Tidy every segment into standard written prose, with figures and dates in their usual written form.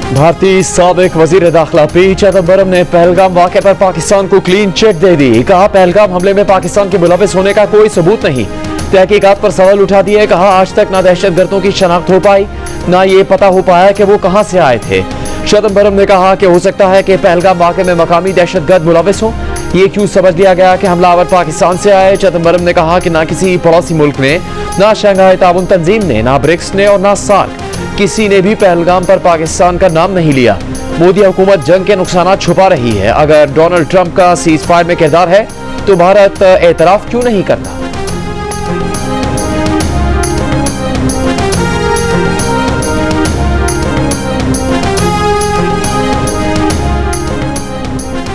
भारतीय साबिक वजीर दाखिला पी चिदंबरम ने पहलगाम वाक़े पर पाकिस्तान को क्लीन चिट दे दी। कहा, पहलगाम हमले में पाकिस्तान के मुलविस होने का कोई सबूत नहीं। तहकीकात पर सवाल उठा दिए। कहा, आज तक ना दहशतगर्दों की शनाख्त हो पाई, ना ये पता हो पाया कि वो कहां से आए थे। चिदंबरम ने कहा कि हो सकता है कि पहलगाम वाक़े में मकामी दहशतगर्द मुलविस हो। ये क्यों समझ लिया गया कि हमलावर पाकिस्तान से आए। चिदंबरम ने कहा कि ना किसी पड़ोसी मुल्क ने, ना शंघाई ताउन तंजीम ने, ना ब्रिक्स ने और ना सार्क किसी ने भी पहलगाम पर पाकिस्तान का नाम नहीं लिया। मोदी हुकूमत जंग के नुकसान छुपा रही है। अगर डोनाल्ड ट्रंप का सीज फायर में किरदार है तो भारत एतराफ क्यों नहीं करता।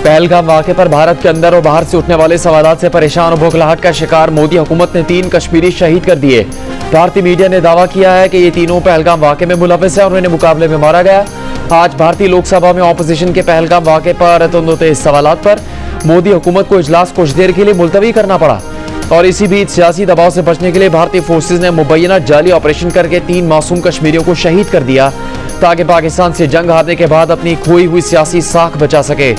पहलगाम वाक़े पर भारत के अंदर और बाहर से उठने वाले सवालात से परेशान और बौखलाहट का शिकार मोदी हुकूमत ने 3 कश्मीरी शहीद कर दिए। भारतीय मीडिया ने दावा किया है कि ये तीनों पहलगाम वाक़े में मुलविस है और उन्हें मुकाबले में मारा गया। आज भारतीय लोकसभा में ऑपोजिशन के पहलगाम वाक़े पर तंदुतेज सवालात पर मोदी हुकूमत को इजलास कुछ देर के लिए मुलतवी करना पड़ा और इसी बीच सियासी दबाव से बचने के लिए भारतीय फोर्सेज ने मुबैना जाली ऑपरेशन करके 3 मासूम कश्मीरियों को शहीद कर दिया ताकि पाकिस्तान से जंग हारने के बाद अपनी खोई हुई सियासी साख बचा सके।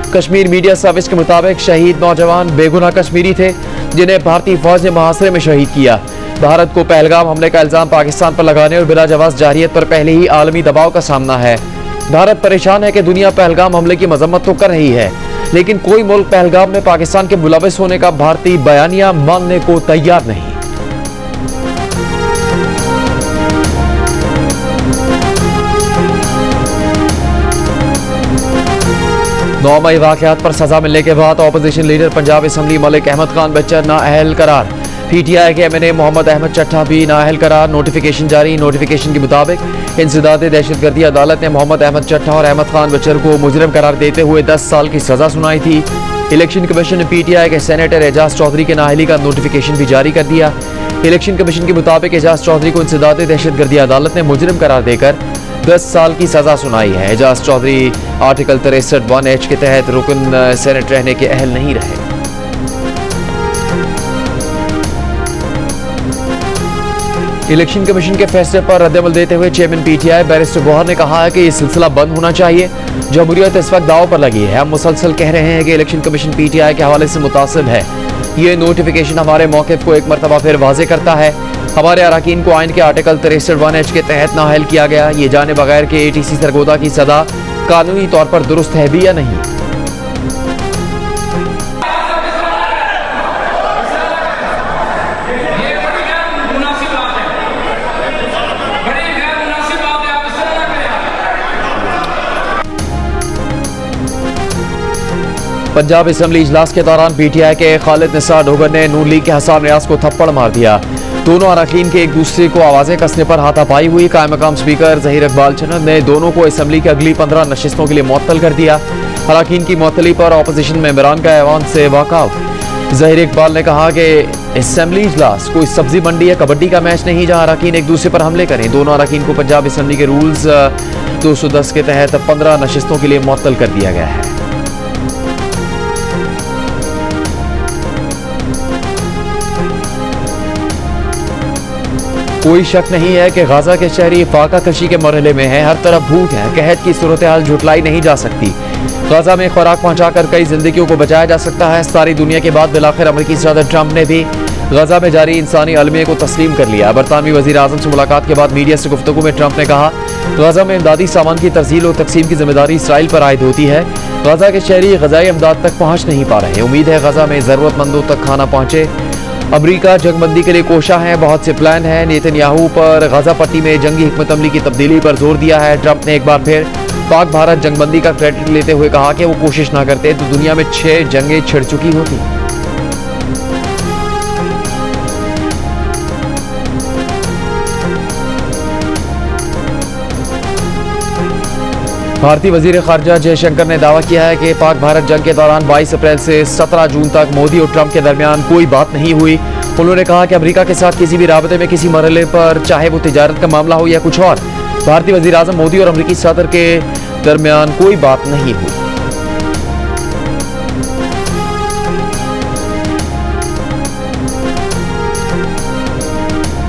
कश्मीर मीडिया सर्विस के मुताबिक शहीद नौजवान बेगुनाह कश्मीरी थे जिन्हें भारतीय फौज ने मुहासरे में शहीद किया। भारत को पहलगाम हमले का इल्जाम पाकिस्तान पर लगाने और बिला जवाज जारियत पर पहले ही आलमी दबाव का सामना है। भारत परेशान है कि दुनिया पहलगाम हमले की मजम्मत तो कर रही है, लेकिन कोई मुल्क पहलगाम में पाकिस्तान के मुलविस होने का भारतीय बयानिया मानने को तैयार नहीं। 9 मई वाक़यात पर सजा मिलने के बाद opposition leader Punjab assembly Malik Ahmad Khan Bachar नाअहल करार। पीटीआई के एमएनए मोहम्मद अहमद चट्टा भी नाअहल करार। नोटिफिकेशन जारी। नोटिफिकेशन के मुताबिक इंसदादे दहशतगर्दी अदालत ने मोहम्मद अहमद चट्टा और अहमद खान बच्चर को मुजरिम करार देते हुए 10 साल की सजा सुनाई थी। इलेक्शन कमीशन ने पीटीआई के सेनेटर एजाज चौधरी के नाअहली का नोटिफिकेशन भी जारी कर दिया। इलेक्शन कमीशन के मुताबिक एजाज चौधरी को इंसदादे दहशतगर्दी अदालत ने मुजरिम करार देकर 10 साल की सजा सुनाई है। एजाज चौधरी आर्टिकल 63(1)H के तहत रुकन सेनेट रहने के अहल नहीं रहे। इलेक्शन कमीशन के फैसले पर रद्दअमल देते हुए चेयरमैन पीटीआई बैरिस्टर गौहर ने कहा है कि ये सिलसिला बंद होना चाहिए। जमहूरियत इस वक्त दांव पर लगी है। हम मुसलसल कह रहे हैं कि इलेक्शन कमीशन पीटीआई के हवाले से मुतासिब है। ये नोटिफिकेशन हमारे मौक़िफ़ को एक मरतबा फिर वाज़े करता है। हमारे अरकान को आइन के आर्टिकल 63(1)H के तहत नाअहल किया गया। ये जाने बगैर के ATC सरगोदा की सजा कानूनी तौर पर दुरुस्त है भी या नहीं। पंजाब असम्बली इजलास के दौरान पीटीआई के खालिद निसार डोगर ने नून लीग के हसन रियाज को थप्पड़ मार दिया। दोनों अरकान के एक दूसरे को आवाजें कसने पर हाथापाई हुई। कायम मकाम स्पीकर ज़हीर इकबाल चन्द ने दोनों को असम्बली की अगली 15 नशिस्तों के लिए मुअत्तल कर दिया। अरकान की मुअत्तली पर ऑपोजिशन मेंबरान का ऐवान से वाकआउट। ज़हीर इकबाल ने कहा कि असम्बली इजलास कोई सब्जी मंडी या कबड्डी का मैच नहीं जहां अरकान एक दूसरे पर हमले करें। दोनों अरकान को पंजाब असम्बली के रूल्स 210 के तहत 15 नशिस्तों के लिए मुअत्तल कर दिया गया है। कोई शक नहीं है कि गाजा के शहरी फाका कशी के मरहले में है। हर तरफ भूख है। कहत की सूरत हाल झुटलाई नहीं जा सकती। गाजा में खुराक पहुंचाकर कई जिंदगियों को बचाया जा सकता है। सारी दुनिया के बाद बिलाखिर अमेरिकी सदर ट्रंप ने भी गाजा में जारी इंसानी अलमिये को तस्लीम कर लिया। बरतानवी वजीर आजम से मुलाकात के बाद मीडिया से गुफ्तगू में ट्रंप ने कहा, गाजा में इमदादी सामान की तरसील और तकसीम की जिम्मेदारी इसराइल पर आयद होती है। गाजा के शहरी गजाई इमदाद तक पहुँच नहीं पा रहे। उम्मीद है गाजा में ज़रूरतमंदों तक खाना पहुँचे। अमरीका जंगबंदी के लिए कोशा है। बहुत से प्लान है। नेतन्याहू पर गाजा पट्टी में जंगी हिकमत अमली की तब्दीली पर जोर दिया है। ट्रंप ने एक बार फिर पाक भारत जंगबंदी का क्रेडिट लेते हुए कहा कि वो कोशिश ना करते तो दुनिया में 6 जंगें छिड़ चुकी होती। भारतीय वजीर खारजा जयशंकर ने दावा किया है कि पाक भारत जंग के दौरान 22 अप्रैल से 17 जून तक मोदी और ट्रंप के दरमियान कोई बात नहीं हुई। उन्होंने कहा कि अमेरिका के साथ किसी भी राबते में किसी मरहले पर, चाहे वो तिजारत का मामला हो या कुछ और, भारतीय वजीर आजम मोदी और अमेरिकी सदर के दरमियान कोई बात नहीं हुई।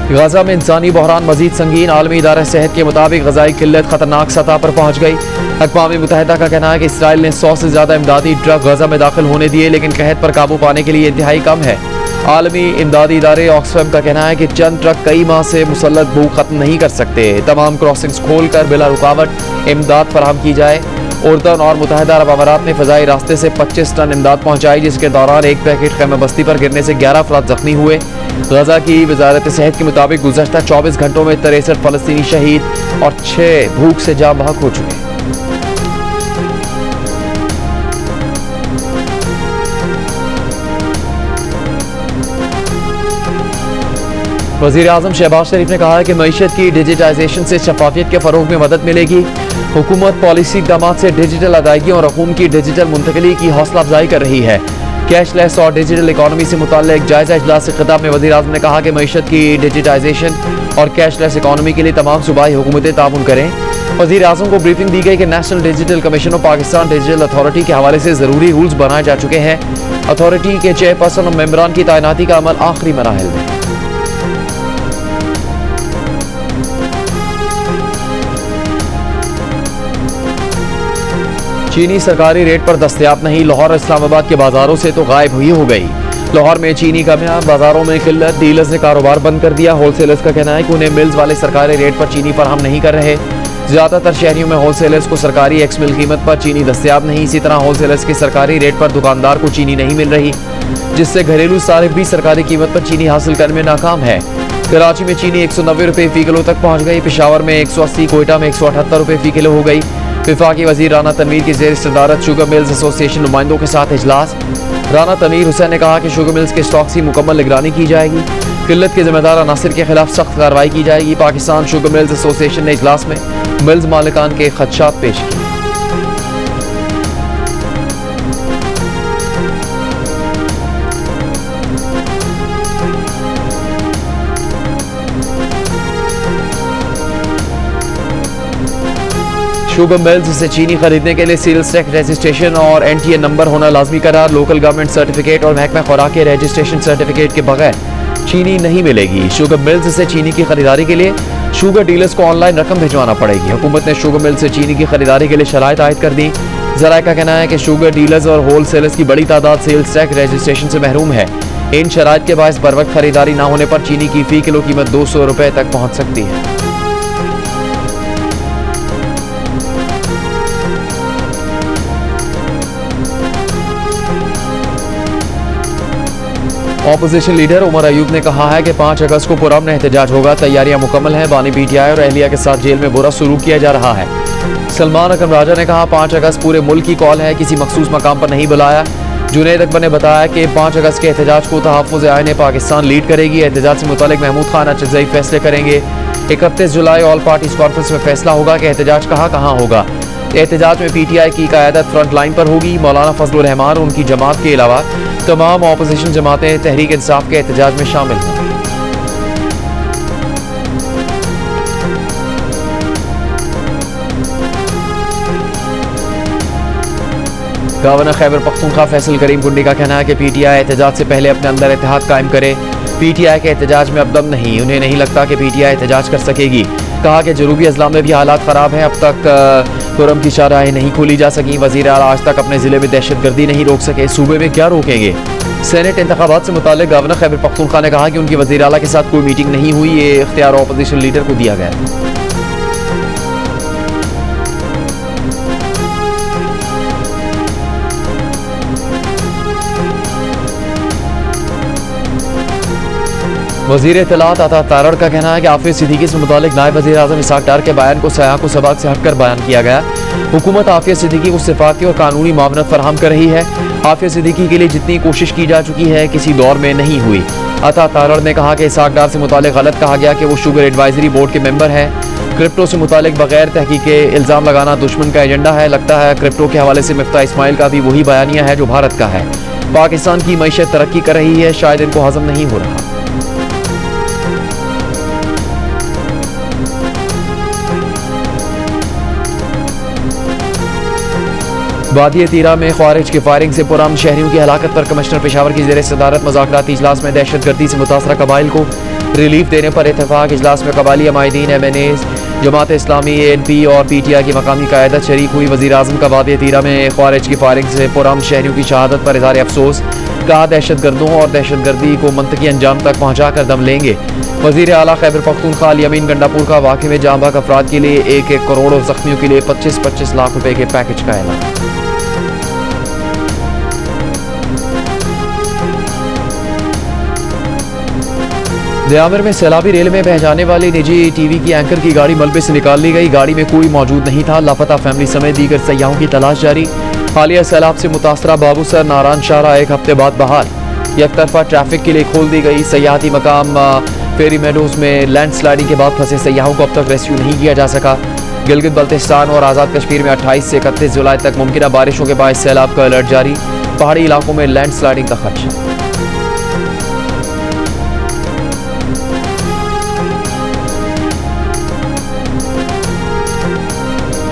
गाजा में इंसानी बहरान मजीद संगीन। आलमी इदारा सेहत के मुताबिक ग़ज़ाई किल्लत खतरनाक सतह पर पहुँच गई। अक़वाम मुत्तहिदा का कहना है कि इसराइल ने 100 से ज़्यादा इमदादी ट्रक गाजा में दाखिल होने दिए, लेकिन कहत पर काबू पाने के लिए इंतहाई कम है। आलमी इमदादी इदारे ऑक्सफैम का कहना है कि चंद ट्रक कई माह से मुसल्लत भूख खत्म नहीं कर सकते। तमाम क्रॉसिंग्स खोल कर बिला रुकावट इमदाद फराहम की जाए। उर्दन और मुत्तहिदा अरब अमारात ने फ़ज़ाई रास्ते से 25 टन इमदाद पहुँचाई, जिसके दौरान एक पैकेट खैमा बस्ती पर गिरने से 11 अफराद जख्मी हुए। गजा की वजारत सेहत के मुताबिक गुज़श्ता 24 घंटों में 63 फ़लस्तीनी शहीद और 6 भूख से जाँ बहक हो चुके। वज़ीर आज़म शहबाज शरीफ ने कहा है कि मईशत की डिजिटाइजेशन से शफाफियत के फ़रोग में मदद मिलेगी। हुकूमत पॉलिसी इक़दाम से डिजिटल अदायगी और रकूम की डिजिटल मुंतकली की हौसला अफजाई कर रही है। कैशलेस और डिजिटल इकॉनमी से मुताल्लिक़ जायज़ा इजलास से खिताब में वज़ीर आज़म ने कहा कि मईशत की डिजिटाइजेशन और कैशलेस इकॉनमी के लिए तमाम सूबाई हुकूमतें ताउन करें। वज़ीर आज़म को ब्रीफिंग दी गई कि national digital commission of Pakistan digital authority के हवाले से ज़रूरी रूल्स बनाए जा चुके हैं। अथॉरिटी के चेयरपर्सन और मेम्बरान की तैनाती का अमल आखिरी मराहिल में। चीनी सरकारी रेट पर दस्तयाब नहीं। लाहौर इस्लामाबाद के बाजारों से तो गायब हुई हो गई। लाहौर में चीनी कमियां, बाजारों में किल्लत, डीलर्स ने कारोबार बंद कर दिया। होलसेलर्स का कहना है कि उन्हें मिल्स वाले सरकारी रेट पर चीनी फराहम नहीं कर रहे। ज़्यादातर शहरियों में होलसेलर्स को सरकारी एक्स मिल कीमत पर चीनी दस्तयाब नहीं। इसी तरह होलसेलर्स के सरकारी रेट पर दुकानदार को चीनी नहीं मिल रही, जिससे घरेलू सारिफ भी सरकारी कीमत पर चीनी हासिल करने में नाकाम है। कराची में चीनी 190 रुपये फ़ी किलो तक पहुँच गई। पेशावर में 180, कोयटा में 178 रुपये फ़ी किलो हो गई। विफाकी वज़ीर राना तनवीर की ज़ेर सदारत शुगर मिल्स एसोसिएशन नुमाइंदों के साथ इजलास। राना तनवीर हुसैन ने कहा कि शुगर मिल्स के स्टॉक्स की मुकम्मल निगरानी की जाएगी। किल्लत के जिम्मेदार अनासिर के खिलाफ सख्त कार्रवाई की जाएगी। पाकिस्तान शुगर मिल्स एसोसिएशन ने इजलास में मिल्स मालिकान के खदशात पेश किए। शुगर मिल्स से चीनी खरीदने के लिए सेल्स टैक्स रजिस्ट्रेशन और NTA नंबर होना लाजमी करार। लोकल गवर्नमेंट सर्टिफिकेट और महकमा खुराक के रजिस्ट्रेशन सर्टिफिकेट के बगैर चीनी नहीं मिलेगी। शुगर मिल्स से चीनी की खरीदारी के लिए शुगर डीलर्स को ऑनलाइन रकम भिजवाना पड़ेगी। हुकूमत ने शुगर मिल्स से चीनी की खरीदारी के लिए शराइत आयद कर दी। ज़राए का कहना है कि शुगर डीलर्स और होल सेलर्स की बड़ी तादाद सेल्स टैक्स रजिस्ट्रेशन से महरूम है। इन शराइत के बायस बर वक्त खरीदारी न होने पर चीनी की फ़ी किलो कीमत 200 रुपये तक पहुँच सकती है। ऑपोजिशन लीडर उमर अयूब ने कहा है कि 5 अगस्त को पुरअमन एहतजाज होगा। तैयारियां मुकम्मल हैं। बानी PTI और अहलिया के साथ जेल में बुरा सलूक किया जा रहा है। सलमान अकरम राजा ने कहा 5 अगस्त पूरे मुल्क की कॉल है, किसी मखसूस मकाम पर नहीं बुलाया। जुनैद अकबर ने बताया कि 5 अगस्त के एहतजाज को तहफ़्फ़ुज़ आईन पाकिस्तान लीड करेगी। एहतजाज से मुतालिक महमूद खान अचज़ई फैसले करेंगे। 31 जुलाई ऑल पार्टीज कॉन्फ्रेंस में फैसला होगा कि एहतजाज कहाँ होगा। एहतजाज में PTI की क़यादत फ्रंट लाइन पर होगी। मौलाना फजलुर रहमान उनकी जमात के अलावा तमाम ऑपोजिशन जमातें तहरीक इंसाफ के एहतजाज में शामिल हों। गवर्नर खैबर पख्तूनख्वा फैसल करीम कुंडी का कहना है कि PTI एहतजाज से पहले अपने अंदर इत्तेहाद कायम करे। PTI के एहतजाज में अब दम नहीं, उन्हें नहीं लगता कि PTI एहतजाज कर सकेगी। कहा कि जनूबी अजला में भी हालात ख़राब हैं, अब तक खुरम की शाहराहें नहीं खोली जा सकी। वज़ीर आला आज तक अपने ज़िले में दहशतगर्दी नहीं रोक सके, सूबे में क्या रोकेंगे। सेनेट इंतखाबात से मुताल्लिक़ गवर्नर खैबर पख्तूनख्वा ने कहा कि उनकी वज़ीर आला के साथ कोई मीटिंग नहीं हुई, ये इख्तियार अपोजिशन लीडर को दिया गया। वज़ीर इत्तलात अता तारड़ का कहना है कि आफिया सिद्दीकी से मुतालिक नायब वज़ीर आज़म इसहाक डार के बयान को सयाह को सबक से हटकर बयान किया गया। हुकूमत आफिया सिद्दीकी को सिफाती और कानूनी मावनत फराहम कर रही है। आफिया सिद्दीकी के लिए जितनी कोशिश की जा चुकी है किसी दौर में नहीं हुई। अता तारड़ ने कहा कि इसहाक डार से मुतालिक गलत कहा गया कि वो शुगर एडवाइजरी बोर्ड के मेंबर हैं। क्रिप्टो से मुतालिक बगैर तहकीक के इल्ज़ाम लगाना दुश्मन का एजेंडा है। लगता है क्रिप्टो के हवाले से मिफ्ता इस्माइल का भी वही बयानिया है जो भारत का है। पाकिस्तान की मईशत तरक्की कर रही है, शायद इनको हजम नहीं हो रहा। वादी तीरा में ख्वारिज की फायरिंग से पुरअमन शहरियों की हलाकत पर कमिश्नर पेशावर की ज़ेर सदारत मुज़ाकराती इजलास में दहशतगर्दी से मुतासरा कबाइल को रिलीफ देने पर इत्तेफाक। इजलास में कबाली अमायदीन, MNAs, जमात इस्लामी, ANP और PTI की मकामी क़यादत शरीक हुई। वज़ीर-ए-आज़म का वादी तीरा में ख़वारिज की फायरिंग से पुरअमन शहरियों की शहादत पर इज़हार अफसोस। कहा दहशतगर्दों और दहशतगर्दी को मंतकी अंजाम तक पहुँचा कर दम लेंगे। वज़ीर आला खैबर पख्तूनख्वा अल यमीन गंडापुर का वाक़े में जाँ बहक अफराद के लिए 1-1 करोड़ और ज़ख्मियों के लिए 25-25 लाख रुपए के पैकेज का ऐलान। दयामिर में सैलाबी रेल में बह जाने वाली निजी TV की एंकर की गाड़ी मलबे से निकाल ली गई। गाड़ी में कोई मौजूद नहीं था। लापता फैमिली समेत दीगर सयाहों की तलाश जारी। हालिया सैलाब से मुतासरा बाबूसर नारायण शाहरा एक हफ्ते बाद बहाल। एक तरफा ट्रैफिक के लिए खोल दी गई। सयाहती मकाम फेरी मेडोज में लैंडस्लाइडिंग के बाद फंसे सयाहों को अब तक रेस्क्यू नहीं किया जा सका। गिलगित बल्तिस्तान और आज़ाद कश्मीर में 28 से 31 जुलाई तक मुमकिन बारिशों के बायस सैलाब का अलर्ट जारी। पहाड़ी इलाकों में लैंडस्लाइडिंग का खदशा।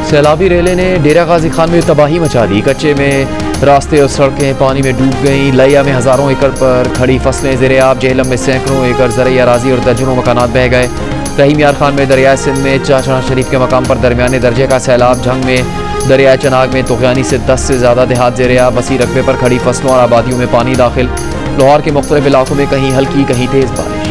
सैलाबी रेलें ने डेरा गाजी खान में तबाही मचा दी। कच्चे में रास्ते और सड़कें पानी में डूब गईं। लैया में हज़ारों एकड़ पर खड़ी फसलें ज़ेर-ए-आब। जेहलम में सैकड़ों एकड़ ज़रई अराज़ी और दर्जनों मकानात बह गए। रहीम यार खान में दरियाए सिंध में चाचना शरीफ के मकाम पर दरमियाने दर्जे का सैलाब। झंग में दरियाए चनाग में तुग़यानी से 10 से ज़्यादा देहात ज़ेर-ए-आब। वसी रकबे पर खड़ी फसलों और आबादियों में पानी दाखिल। लाहौर के मुख्तलिफ इलाकों में कहीं हल्की कहीं तेज़ बारिश।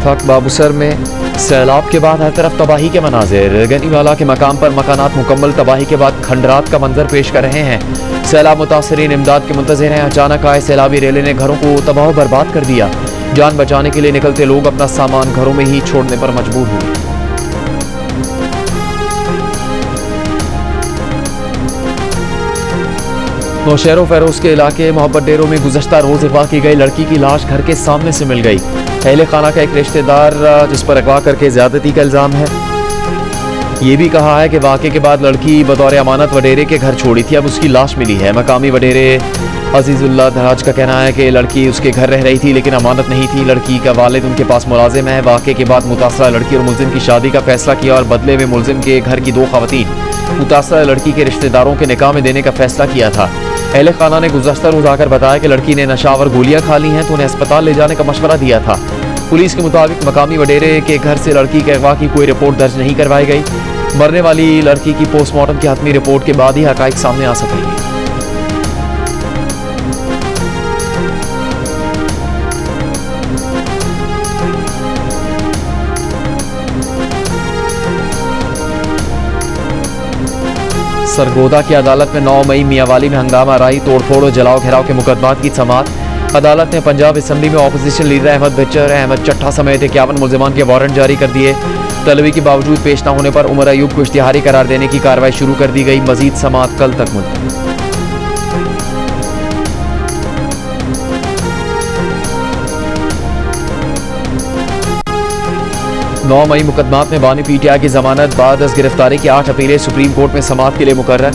फक बाबूसर में सैलाब के बाद हर तरफ तबाही के मनाजिर। गनीवाला के मकाम पर मकानात मुकम्मल तबाही के बाद खंडरात का मंजर पेश कर रहे हैं। सैलाब मुतासरीन इमदाद के मुंतज़िर हैं। अचानक आए सैलाबी रेले ने घरों को तबाह बर्बाद कर दिया। जान बचाने के लिए निकलते लोग अपना सामान घरों में ही छोड़ने पर मजबूर हुए। नौशहरों फेरोज के इलाके मोहब्बत डेरों में गुज़श्ता रोज़ अगवा की गई लड़की की लाश घर के सामने से मिल गई। अहले खाना का एक रिश्तेदार जिस पर अगवा करके ज़्यादती का इल्ज़ाम है। ये भी कहा है कि वाक़े के बाद लड़की बतौर अमानत वडेरे के घर छोड़ी थी। अब उसकी लाश मिली है। मकामी वडेरे अजीज़ुल्लाह धराज का कहना है कि लड़की उसके घर रह रही थी लेकिन अमानत नहीं थी। लड़की का वालिद उनके पास मुलाजिम है। वाक़े के बाद मुतासरा लड़की और मुलजिम की शादी का फैसला किया और बदले में मुलजिम के घर की 2 ख़वातीन मुतासरा लड़की के रिश्तेदारों के निकाह में देने का फैसला किया था। अहले खाना ने गुज़श्ता रोज़ आकर बताया कि लड़की ने नशावर गोलियां खा ली हैं तो उन्हें अस्पताल ले जाने का मशवरा दिया था। पुलिस के मुताबिक मकामी वडेरे के घर से लड़की के अगवा की कोई रिपोर्ट दर्ज नहीं करवाई गई। मरने वाली लड़की की पोस्टमार्टम की हतमी रिपोर्ट के बाद ही हक़ाइक़ सामने आ सकेंगे। सरगोदा की अदालत में 9 मई मियांवाली में हंगामा राई, तोड़फोड़ और जलाओ घेराव के मुकदमात की समाअत। अदालत ने पंजाब असम्बली में ऑपोजिशन लीडर अहमद बच्चर, अहमद चट्टा समेत 51 मुलजिमान के वारंट जारी कर दिए। तलबी के बावजूद पेश न होने पर उमर अयूब को इश्तिहारी करार देने की कार्रवाई शुरू कर दी गई। मजीद समाअत कल तक मुलतवी। 9 मई मुकदमात में बानी PTI की जमानत बाद गिरफ्तारी की 8 अपीलें सुप्रीम कोर्ट में समाअत के लिए मुकर्रर।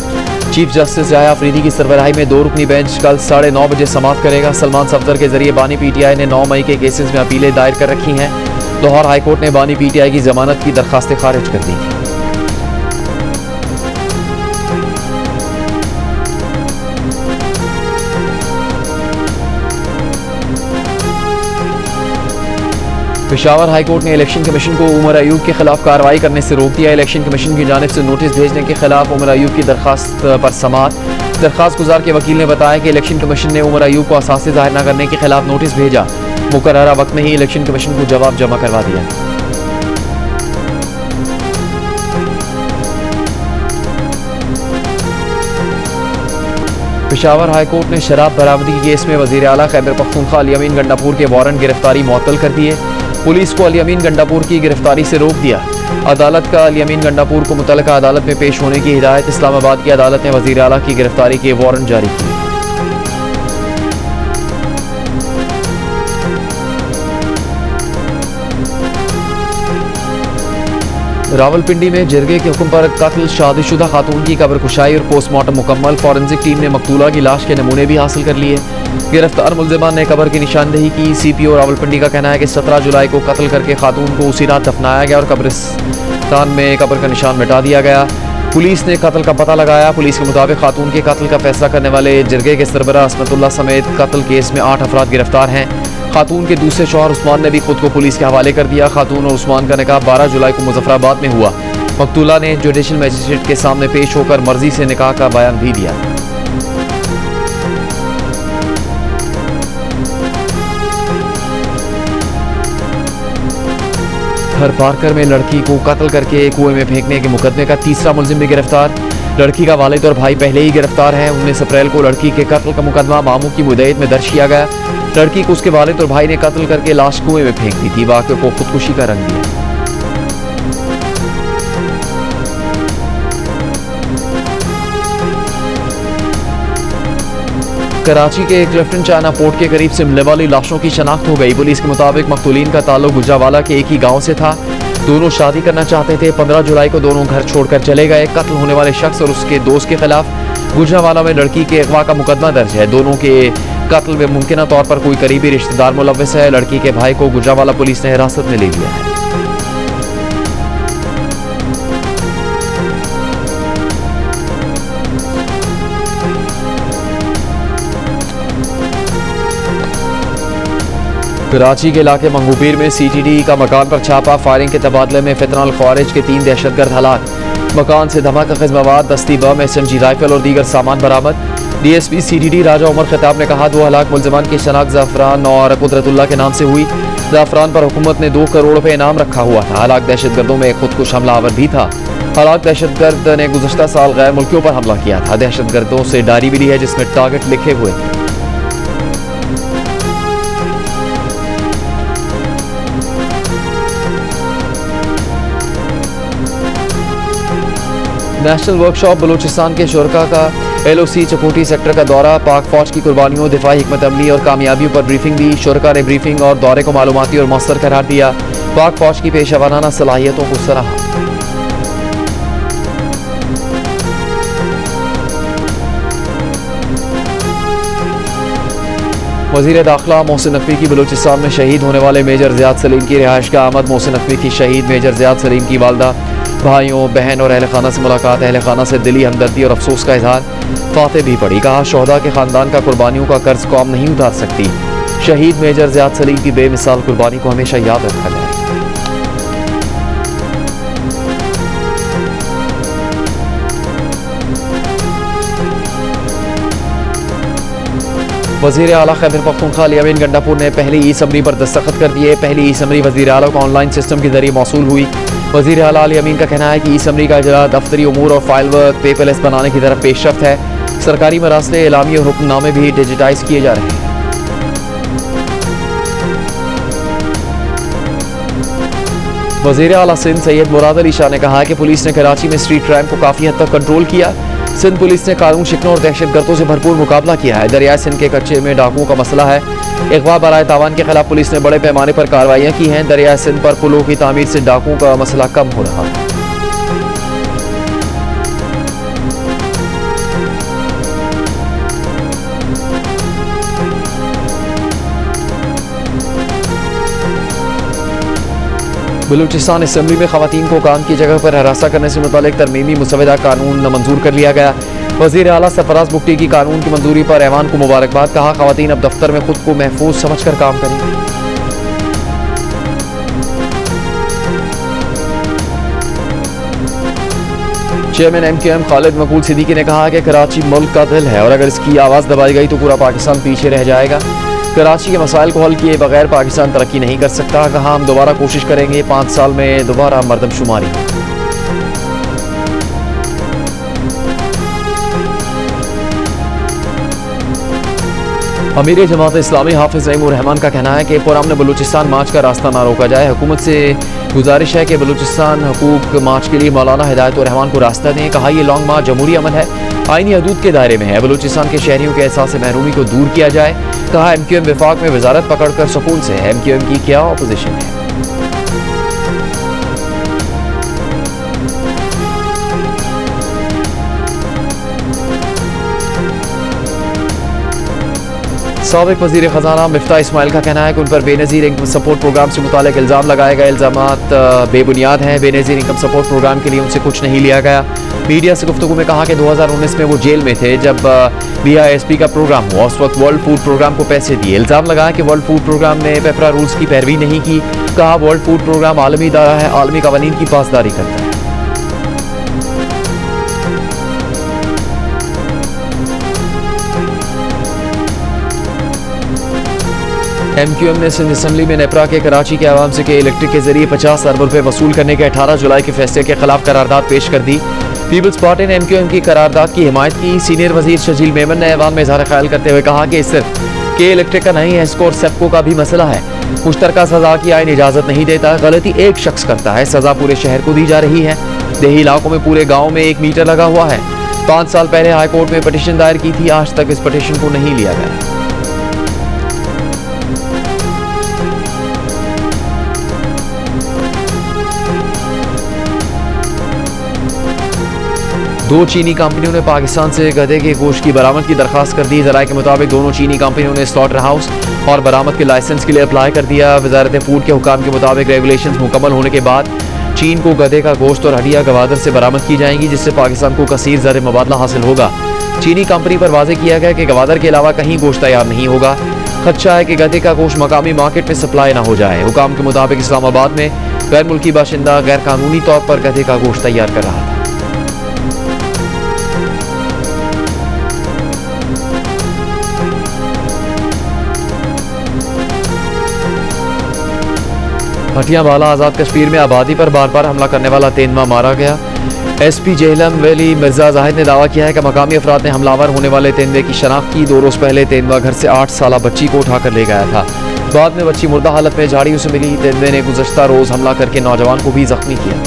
चीफ जस्टिस जाया अफरीदी की सरबराही में 2 रुकनी बेंच कल 9:30 बजे समाअत करेगा। सलमान सफदर के जरिए बानी PTI ने 9 मई के केसेस में अपीलें दायर कर रखी हैं। लाहौर हाईकोर्ट ने बानी PTI की जमानत की दरखास्तें खारिज कर दी। पेशावर हाईकोर्ट ने इलेक्शन कमीशन को उमर अयूब के खिलाफ कार्रवाई करने से रोक दिया। इलेक्शन कमीशन की जानिब से नोटिस भेजने के खिलाफ उमर अयूब की दरखास्त पर समाअत। दरखास्त गुजार के वकील ने बताया कि इलेक्शन कमीशन ने उमर अयूब को असासे जाहिर न करने के खिलाफ नोटिस भेजा। मुकर्ररा वक्त में ही इलेक्शन कमीशन को जवाब जमा करवा दिया। पेशावर हाईकोर्ट ने शराब बरामदगी केस में वज़ीर आला खैबर पख्तूनख्वा अल यमीन गंडापुर के वारंट गिरफ्तारी मुअत्तल कर दिए। पुलिस को अल यमीन गंडापुर की गिरफ्तारी से रोक दिया। अदालत का अल यमीन गंडापुर को मुतल्लिका अदालत में पेश होने की हिदायत। इस्लामाबाद की अदालत ने वज़ीर आला की गिरफ्तारी के वारंट जारी किए। रावलपिंडी में जिरगे के हुक्म पर कत्ल शादीशुदा खातून की कब्र कुशाई और पोस्टमार्टम मुकम्मल। फॉरेंसिक टीम ने मकतूला की लाश के नमूने भी हासिल कर लिए। गिरफ्तार मुलजिमान ने कब्र की निशानदेही की। CPO रावलपिंडी का कहना है कि 17 जुलाई को कत्ल करके खातून को उसी रात दफनाया गया और कब्रिस्तान में कब्र का निशान मिटा दिया गया। पुलिस ने कत्ल का पता लगाया। पुलिस के मुताबिक खातून के कत्ल का फैसला करने वाले जिरगे के सरबराह असमतुल्लाह समेत कत्ल केस में 8 अफराद गिरफ्तार हैं। खातून के दूसरे शौहर उस्मान ने भी खुद को पुलिस के हवाले कर दिया। खातून और उस्मान का निकाह 12 जुलाई को मुजफ्फराबाद में हुआ। मकतूला ने जुडिशल मजिस्ट्रेट के सामने पेश होकर मर्जी से निकाह का बयान भी दिया। घर पारकर में लड़की को कत्ल करके कुएं में फेंकने के मुकदमे का तीसरा मुलजिम भी गिरफ्तार। लड़की का वालिद और भाई पहले ही गिरफ्तार है। 19 अप्रैल को लड़की के कत्ल का मुकदमा मामू की मुद्दत में दर्ज किया गया। लड़की को उसके वालिद और भाई ने कत्ल करके लाश कुएं में फेंक दी थी। वाक़े को खुदकुशी का रंग दिया। कराची के क्लिफ्टन चाइना पोर्ट के करीब से मिलने वाली लाशों की शनाख्त हो गई। पुलिस के मुताबिक मकतूलीन का ताल्लुक गुजरावाला के एक ही गांव से था। दोनों शादी करना चाहते थे। 15 जुलाई को दोनों घर छोड़कर चले गए। कत्ल होने वाले शख्स और उसके दोस्त के खिलाफ गुजरावाला में लड़की के अगवा का मुकदमा दर्ज है। दोनों के कत्ल में मुमकिन तौर पर कोई करीबी रिश्तेदार मुलव्वस है। लड़की के भाई को गुजरावाला पुलिस ने हिरासत में ले लिया है। कराची के इलाके मंगूपीर में सीटीडी का मकान पर छापा। फायरिंग के तबादले में फितनल ख्वारिज के 3 दहशतगर्द हलाक। मकान से धमाका खिज़ मवाद, दस्ती बम, SMG राइफल और दीगर सामान बरामद। DSP CTD राजा उमर खिताब ने कहा 2 हलाक मुलजमान की शनाख्त ज़ाफ़रान और कुदरतुल्लाह के नाम से हुई। ज़ाफ़रान पर हुकूमत ने 2 करोड़ रुपए इनाम रखा हुआ था। हलाक दहशतगर्दों में खुदकुश हमलावर भी था। हलाक दहशतगर्द ने गुज़श्ता साल गैर मुल्कियों पर हमला किया था। दहशतगर्दों से डायरी मिली है जिसमें टारगेट लिखे हुए थे। नेशनल वर्कशॉप बलूचिस्तान के शुरका का LOC चकोटी सेक्टर का दौरा। पाक फौज की कुर्बानियों, दिफाई हिकमत अमली और कामयाबियों पर ब्रीफिंग दी। शुरका ने ब्रीफिंग और दौरे को मालूमाती और मौसर करार दिया। पाक फौज की पेशेवराना सलाहियतों को सराहा। वज़ीर दाखिला मोहसिन नकवी की बलूचिस्तान में शहीद होने वाले मेजर ज़ियाद सलीम की रिहाइश का आमद। मोहसिन नकवी की शहीद मेजर ज़ियाद सलीम की वालदा, भाइयों, बहन और अहल खाना से मुलाकात। अहल खाना से दिली हमदर्दी और अफसोस का इजहार। फाते भी पड़ी। कहा शोहदा के खानदान का कुर्बानियों का कर्ज कौम नहीं उतार सकती। शहीद मेजर ज़ियाद सलीम की बेमिसाल कुर्बानी को हमेशा याद रखा जाए। वज़ीर आला खैबर पख्तूनख्वा अली गंडापुर ने पहली ई-समरी पर दस्तखत कर दिए। पहली ई-समरी वज़ीर आला को ऑनलाइन सिस्टम के जरिए मौसूल हुई। वज़ीर आला अली अमीन का कहना है कि ई-समरी का इजरा दफ्तरी उमूर और फाइल वर्क पेपरलेस बनाने की तरफ पेशरफ्त है। सरकारी मरासले, एलामी और हुक्मनामे भी डिजिटाइज किए जा रहे हैं। वज़ीर आला सिंध सैयद मुराद अली शाह ने कहा कि पुलिस ने कराची में स्ट्रीट क्राइम को काफ़ी हद तक कंट्रोल किया। सिंध पुलिस ने कानून शिकनों और दहशतगर्दों से भरपूर मुकाबला किया है। दरियाए सिंध के कच्चे में डाकुओं का मसला है। अगवा बराए तावान के खिलाफ पुलिस ने बड़े पैमाने पर कार्रवाइयाँ की हैं। दरियाए सिंध पर पुलों की तामीर से डाकुओं का मसला कम हो रहा है। बलूचिस्तान असम्बली में खवातीन को काम की जगह पर हरासा करने से मुतालिक तरमीमी मुसवदा कानून मंजूर कर लिया गया। वज़ीर आला सरफराज बुगटी की कानून की मंजूरी पर ऐवान को मुबारकबाद। कहा खवातीन अब दफ्तर में खुद को महफूज समझ कर काम करेंगे। चेयरमैन MQM खालिद मकबूल सिद्दीकी ने कहा कि कराची मुल्क का दिल है और अगर इसकी आवाज़ दबाई गई तो पूरा पाकिस्तान पीछे रह जाएगा। कराची के मसाइल को हल किए बगैर पाकिस्तान तरक्की नहीं कर सकता। कहा हम दोबारा कोशिश करेंगे 5 साल में दोबारा मरदमशुमारी। अमीर जमात इस्लामी हाफिज नईमुर रहमान का कहना है कि पुरअमन बलूचिस्तान मार्च का रास्ता ना रोका जाए। हुकूमत से गुजारिश है कि बलूचिस्तान हकूक मार्च के लिए मौलाना हिदायतुर रहमान को रास्ता दें। कहा यह लॉन्ग मार्च जमहूरी अमल है, आईनी हदूद के दायरे में है। बलूचिस्तान के शहरियों के एहसास महरूमी को दूर किया जाए। कहा MQM विफाक में वजारत पकड़कर सुकून से है। MQM की क्या अपोजिशन है। साबिक वज़ीर ख़जाना मिफ्ता इस्माइल का कहना है कि उन पर बेनज़ीर इनकम सपोर्ट प्रोग्राम से मुतालिक इल्ज़ाम लगाए गए इल्ज़ामात बेबुनियाद हैं। बेनज़ीर इनकम सपोर्ट प्रोग्राम के लिए उनसे कुछ नहीं लिया गया। मीडिया से गुफ्तगू में कहा कि 2019 में वो जेल में थे जब BISP का प्रोग्राम हुआ। उस वक्त वर्ल्ड फूड प्रोग्राम को पैसे दिए। इल्ज़ाम लगाया कि वर्ल्ड फूड प्रोग्राम ने पेपरा रूल्स की पैरवी नहीं की। कहा वर्ल्ड फूड प्रोग्राम आलमी इदारा है, आलमी कवानीन की पासदारी करता है। MQM ने सिंध असम्बली में नेपरा के कराची के आवाम से के इलेक्ट्रिक के जरिए 50 अरब रुपए वसूल करने के 18 जुलाई के फैसले के खिलाफ करारदाद पेश कर दी। पीपल्स पार्टी ने MQM की करारदाद की हिमायत की। सीनियर वजीर शजील मेमन ने ऐवान में इज़हार ख्याल करते हुए कहा कि सिर्फ के इलेक्ट्रिक का नहीं है, इसको और सेप्को का भी मसला है। मुश्तरका सजा की आईन इजाजत नहीं देता। गलती एक शख्स करता है, सजा पूरे शहर को दी जा रही है। देही इलाकों में पूरे गाँव में 1 मीटर लगा हुआ है। 5 साल पहले हाईकोर्ट में पटिशन दायर की थी, आज तक इस पटिशन को नहीं लिया गया। दो चीनी कंपनियों ने पाकिस्तान से गधे के गोश्त की बरामद की दरखास्त कर दी। ज़राए के मुताबिक दोनों चीनी कंपनियों ने स्लॉटर हाउस और बरामद के लाइसेंस के लिए अप्लाई कर दिया। वजारत फूड के हुकाम के मुताबिक रेगुलेशंस मुकम्मल होने के बाद चीन को गधे का गोश्त और हड्डियाँ गवादर से बरामद की जाएंगी, जिससे पाकिस्तान को कसीर ज़र मुबादला हासिल होगा। चीनी कंपनी पर वाज़ेह किया गया कि गवादर के अलावा कहीं गोश्त तैयार नहीं होगा। खदशा है कि गधे का गोश्त मकामी मार्केट में सप्लाई न हो जाए। हुकाम के मुताबिक इस्लामाबाद में गैर मुल्की बाशिंदा गैर कानूनी तौर पर गधे का गोश्त तैयार कर रहा था। हटियां बाला आज़ाद कश्मीर में आबादी पर बार बार हमला करने वाला तेंदुआ मारा गया। SP जेहलम वली मिर्जा जाहिद ने दावा किया है कि मकामी अफराद ने हमलावर होने वाले तेंदुए की शनाख्त की। 2 रोज़ पहले तेंदुआ घर से 8 साला बच्ची को उठाकर ले गया था। बाद में बच्ची मुर्दा हालत में झाड़ियों से मिली। तेंदुए ने गुज़श्ता रोज़ हमला करके नौजवान को भी जख्मी किया।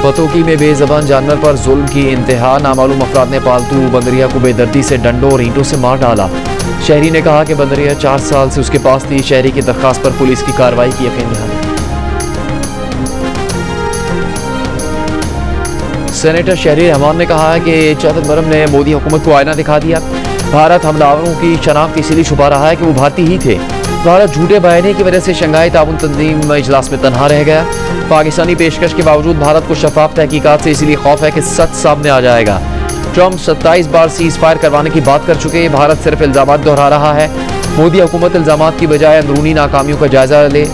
पतोकी में बेज़बान जानवर पर जुल्म की इंतहा। नामालूम अफराद ने पालतू बंदरिया को बेदर्दी से डंडों और ईंटों से मार डाला। शहरी ने कहा कि बंदरिया 4 साल से उसके पास थी। शहरी की दरखास्त पर पुलिस की कार्रवाई की यकीन दहानी। सेनेटर शहरी रहमान ने कहा है कि चिदंबरम ने मोदी हुकूमत को आईना दिखा दिया। भारत हमलावरों की शनाख्त इसीलिए छुपा रहा है कि वो भारतीय ही थे। भारत झूठे बयाने की वजह से शंघाई ताउन तंजीम इजलास में तनहा रह गया। पाकिस्तानी पेशकश के बावजूद भारत को शफाफ तहकीकात से इसीलिए खौफ है कि सच सामने आ जाएगा। ट्रंप 27 बार सीज फायर करवाने की बात कर चुके। भारत सिर्फ इल्जामात दोहरा रहा है। मोदी हुकूमत इल्जामात की बजाय अंदरूनी नाकामियों का जायजा ले।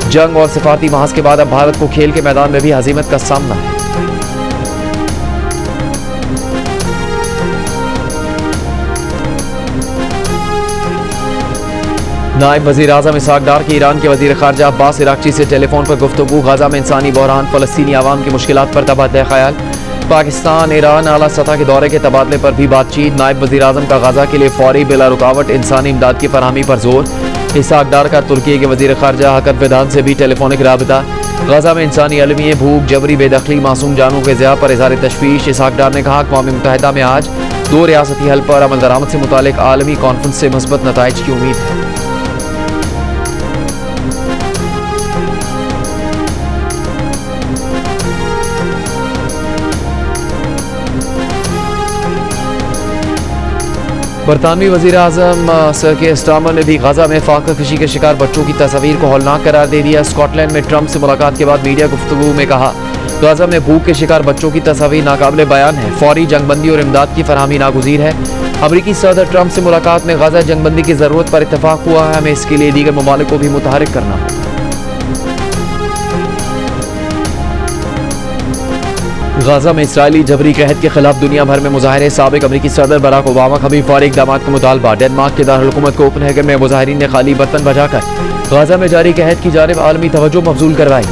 जंग और सिफारती महाज के बाद अब भारत को खेल के मैदान में भी हजीमत का सामना है। नायब वज़ीर आज़म इसहाक डार की ईरान के वज़ीर ख़ारजा अब्बास इराक़ची से टेलीफोन पर गुफ्तगू। गाज़ा में इंसानी बहरान, फ़लस्तीनी आवाम की मुश्किलात पर तबादला ख़याल। पाकिस्तान ईरान आला सतह के दौरे के तबादले पर भी बातचीत। नायब वज़ीर आज़म का गाज़ा के लिए फौरी बिला रुकावट इंसानी इमदाद की फरहमी पर जोर। इसहाक डार का तुर्की के वज़ीर ख़ारजा हकत विदान से भी टेलीफोनिक राबता। गाज़ा में इंसानी अलमिये, भूख, जबरी बेदखली, मासूम जानों के ज़िया पर इज़हार तशवीश। इसहाक डार ने कहा अक़वाम मुत्तहिदा में आज 2 रियासती हल पर अमल दरामद से मुतालिक आलमी कॉन्फ्रेंस से मस्बत नताइज की उम्मीद है। बरतानवी वज़ीर आज़म सर के स्टामर ने भी गाज़ा में फाका कशी के शिकार बच्चों की तस्वीर को हौलनाक करार दे दिया। स्कॉटलैंड में ट्रंप से मुलाकात के बाद मीडिया गुफ्तगू में कहा गाज़ा में भूख के शिकार बच्चों की तस्वीर नाकाबिले बयान है। फौरी जंगबंदी और इमदाद की फरहमी नागुज़ीर है। अमरीकी सदर ट्रंप से मुलाकात में गाज़ा जंगबंदी की ज़रूरत पर इत्तफाक हुआ है। हमें इसके लिए दीगर ममालिक को भी मुतहरिक करना होगा। गाज़ा में इसराइली जबरी कहत के खिलाफ दुनिया भर में मुजाहरे। साबिक अमरीकी सदर बराक ओबामा का भी फौरी इक़दामात का मुतालबा। डेनमार्क के दारुल-हुकूमत कोपेनहेगन में मुजाहिरीन ने खाली बर्तन बजाकर गाज़ा में जारी कहत की जानिब आलमी तवज्जो मबजूल करवाई।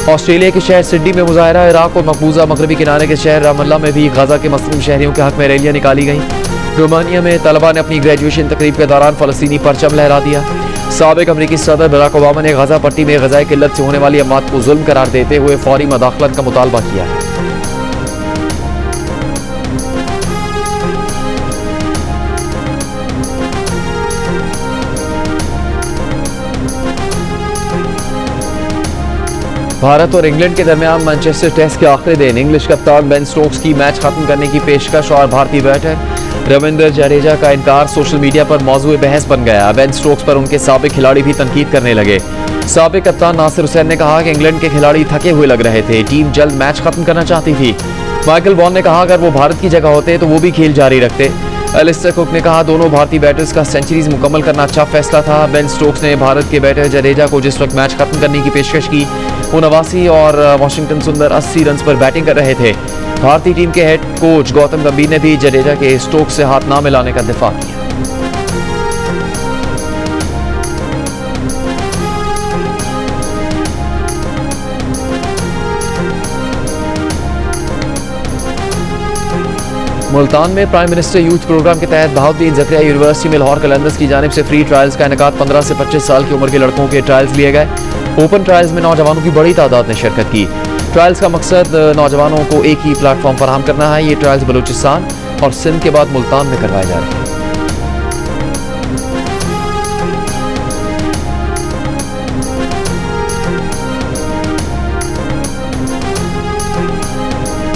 ऑस्ट्रेलिया के शहर सिडनी में मुजाहरा। इराक और मकबूजा मगरबी किनारे के शहर रामल्ला में भी गाज़ा के मसलूम शहरियों के हक में रैलियाँ निकाली गईं। रोमानिया में तलबा ने अपनी ग्रेजुएशन तकरीब के दौरान फ़लस्तीनी परचम लहरा दिया। साबिक अमरीकी सदर बराक ओबामा ने गाज़ा पट्टी में ग़ज़ाए किल्लत से होने वाली अमवात को जुल्म करार देते हुए फौरी मदाखलत का मुतालबा किया है। भारत और इंग्लैंड के दरमियान मैनचेस्टर टेस्ट के आखिरी दिन इंग्लिश कप्तान बेन स्टोक्स की मैच खत्म करने की पेशकश और भारतीय बैटर रविंद्र जडेजा का इनकार सोशल मीडिया पर मौजूए बहस बन गया। बेन स्टोक्स पर उनके साबिक खिलाड़ी भी तनकीद करने लगे। साबिक कप्तान नासिर हुसैन ने कहा कि इंग्लैंड के खिलाड़ी थके हुए लग रहे थे, टीम जल्द मैच खत्म करना चाहती थी। माइकल वॉन ने कहा अगर वो भारत की जगह होते तो वो भी खेल जारी रखते। एलिस्टर कुक ने कहा दोनों भारतीय बैटर्स का सेंचुरीज मुकम्मल करना अच्छा फैसला था। बेन स्टोक्स ने भारत के बैटर जडेजा को जिस वक्त मैच खत्म करने की पेशकश की वो 89 और वाशिंगटन सुंदर 80 रन पर बैटिंग कर रहे थे। भारतीय टीम के हेड कोच गौतम गंभीर ने भी जडेजा के स्टोक्स से हाथ ना मिलाने का दिफा किया। मुल्तान में प्राइम मिनिस्टर यूथ प्रोग्राम के तहत बहाउद्दीन ज़करिया यूनिवर्सिटी में लाहौर कलंदर्स की जानिब से फ्री ट्रायल्स का इनेकाद 15 से 25 साल की उम्र के लड़कों के ट्रायल्स लिए गए। ओपन ट्रायल्स में नौजवानों की बड़ी तादाद ने शिरकत की। ट्रायल्स का मकसद नौजवानों को एक ही प्लेटफॉर्म फराहम करना है। ये ट्रायल्स बलूचिस्तान और सिंध के बाद मुल्तान में करवाए जा रहे हैं।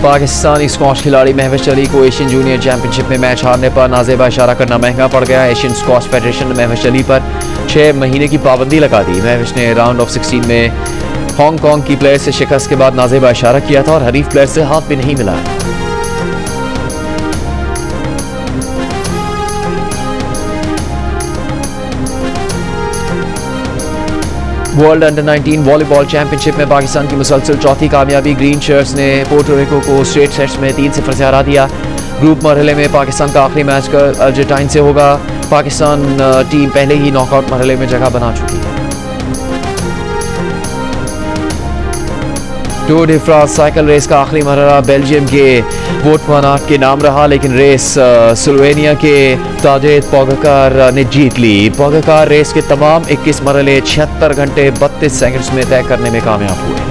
पाकिस्तानी स्क्वॉश खिलाड़ी महविश अली को एशियन जूनियर चैंपियनशिप में मैच हारने पर नाज़ेबा इशारा करना महंगा पड़ गया। एशियन स्क्वॉश फेडरेशन ने महविश अली पर 6 महीने की पाबंदी लगा दी। महविश ने राउंड ऑफ 16 में हांगकांग की प्लेयर से शिकस्त के बाद नाज़ेबा इशारा किया था और हरीफ प्लेयर से हाथ भी नहीं मिलाया। वर्ल्ड अंडर 19 वॉलीबॉल चैंपियनशिप में पाकिस्तान की मुसलसल चौथी कामयाबी। ग्रीन शर्ट्स ने पोर्टो रिको को स्ट्रेट सेट्स में 3-0 से हरा दिया। ग्रुप मरहले में पाकिस्तान का आखिरी मैच अर्जेंटीना से होगा। पाकिस्तान टीम पहले ही नॉकआउट मरहले में जगह बना चुकी है। Tour de France cycle race का आखिरी मरहला बेल्जियम के वोट van Aert के नाम रहा, लेकिन रेस स्लोवेनिया के ताजेद पोगाकार ने जीत ली। पोगाकार रेस के तमाम 21 मरहले 76 घंटे 32 सेकंड्स में तय करने में कामयाब हुए।